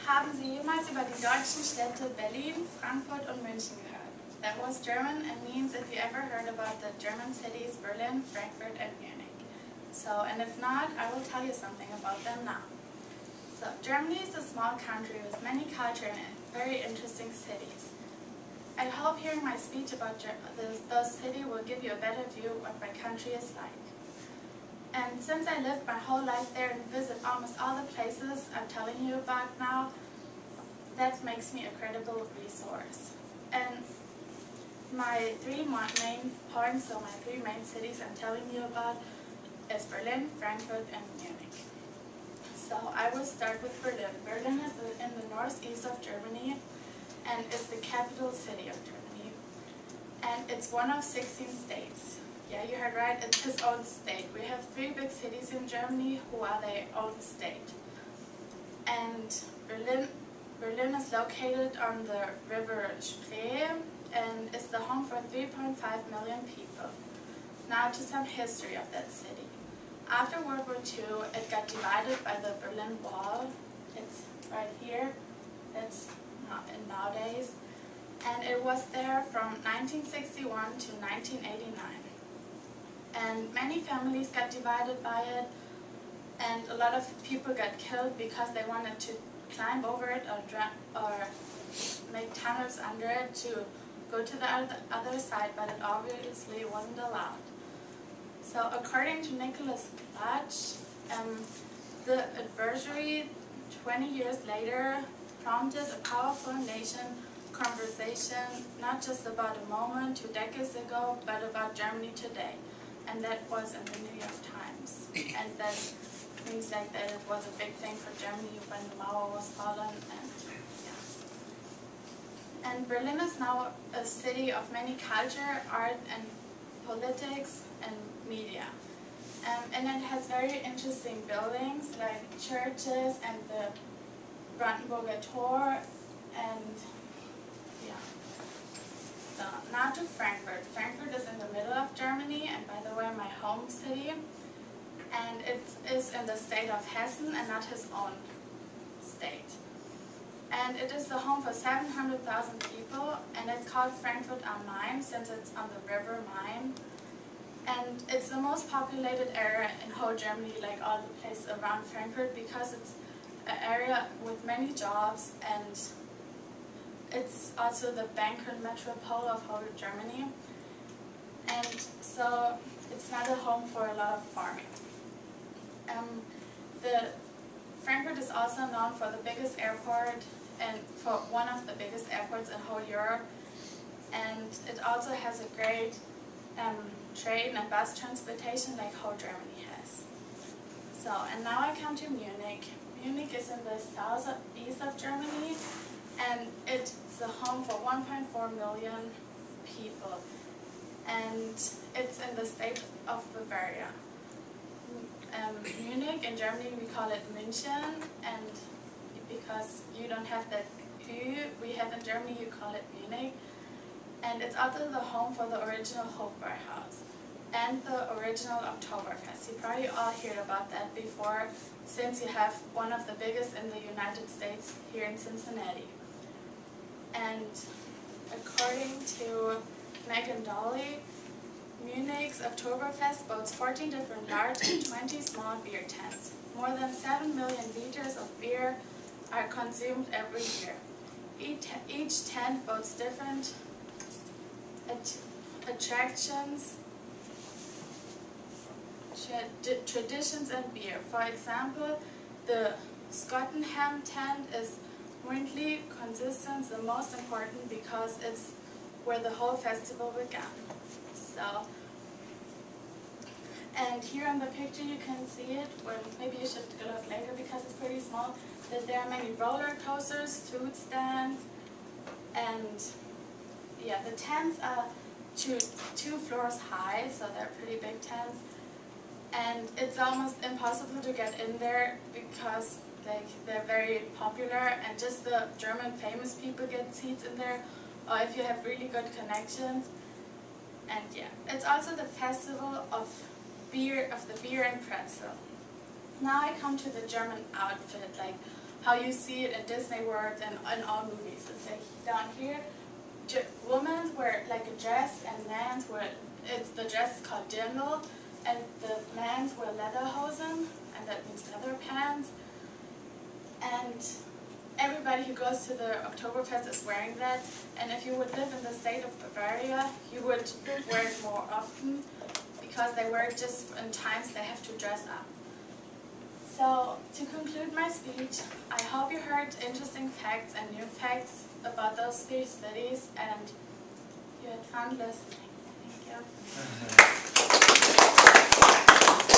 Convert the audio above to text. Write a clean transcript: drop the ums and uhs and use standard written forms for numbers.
Haben Sie jemals über die deutschen Städte Berlin, Frankfurt und München gehört? That was German and means if you ever heard about the German cities Berlin, Frankfurt and Munich. So, and if not, I will tell you something about them now. So, Germany is a small country with many culture and very interesting cities. I hope hearing my speech about those cities will give you a better view of what my country is like. And since I lived my whole life there and visit almost all the places I'm telling you about now, that makes me a credible resource. And my three main points, so my three main cities I'm telling you about, is Berlin, Frankfurt, and Munich. So I will start with Berlin. Berlin is in the northeast of Germany and is the capital city of Germany. And it's one of 16 states. Yeah, you heard right, it's his own state. We have 3 big cities in Germany who are their own state. And Berlin is located on the river Spree and is the home for 3.5 million people. Now to some history of that city. After World War II, it got divided by the Berlin Wall. It's right here. It's not in nowadays. And it was there from 1961 to 1989. And many families got divided by it, and a lot of people got killed because they wanted to climb over it or make tunnels under it to go to the other side, but it obviously wasn't allowed. So according to Nicholas Clutch, the adversary 20 years later prompted a powerful nation conversation not just about a moment 2 decades ago, but about Germany today. And that was in the New York Times. And that means like that it was a big thing for Germany when the Mauer was fallen. And yeah. And Berlin is now a city of many culture, art, and politics and media. And it has very interesting buildings like churches and the Brandenburger Tor and yeah. So now to Frankfurt. Frankfurt is in the middle of Germany and by the way my home city. And it is in the state of Hessen and not his own state. And it is the home for 700,000 people and it's called Frankfurt am Main since it's on the river Main. And it's the most populated area in whole Germany, like all the places around Frankfurt, because it's an area with many jobs and it's also the banking metropole of whole Germany. And so it's not a home for a lot of farming. Frankfurt is also known for the biggest airport and for one of the biggest airports in whole Europe. And it also has a great train and bus transportation like whole Germany has. So, and now I come to Munich. Munich is in the southeast of Germany and it's the home for 1.4 million people. And it's in the state of Bavaria. Munich in Germany we call it München, and because you don't have that Ü we have in Germany you call it Munich. And it's also the home for the original Hofbräuhaus and the original Oktoberfest. You probably all heard about that before, since you have one of the biggest in the United States here in Cincinnati. And according to Megan Dolly, Munich's Oktoberfest boasts 14 different large and 20 small beer tents. More than 7 million liters of beer are consumed every year. Each tent boasts different attractions, traditions and beer. For example, the Scottenham tent is winterly consistent, the most important because it's where the whole festival began. So, and here in the picture you can see it, or maybe you should look later because it's pretty small, that there are many roller coasters, food stands, and yeah, the tents are 2 floors high, so they're pretty big tents. And it's almost impossible to get in there because like they're very popular and just the German famous people get seats in there, or if you have really good connections. And yeah, it's also the festival of the beer and pretzel. Now I come to the German outfit, like how you see it in Disney World and in all movies. It's like down here, women wear like a dress and men's wear, the dress is called dirndl, and the men's wear lederhosen, and that means leather pants. And everybody who goes to the Oktoberfest is wearing that, and if you would live in the state of Bavaria, you would wear it more often, because they wear it just in times they have to dress up. So, to conclude my speech, I hope you heard interesting facts and new facts about those three cities, and you had fun listening. Thank you.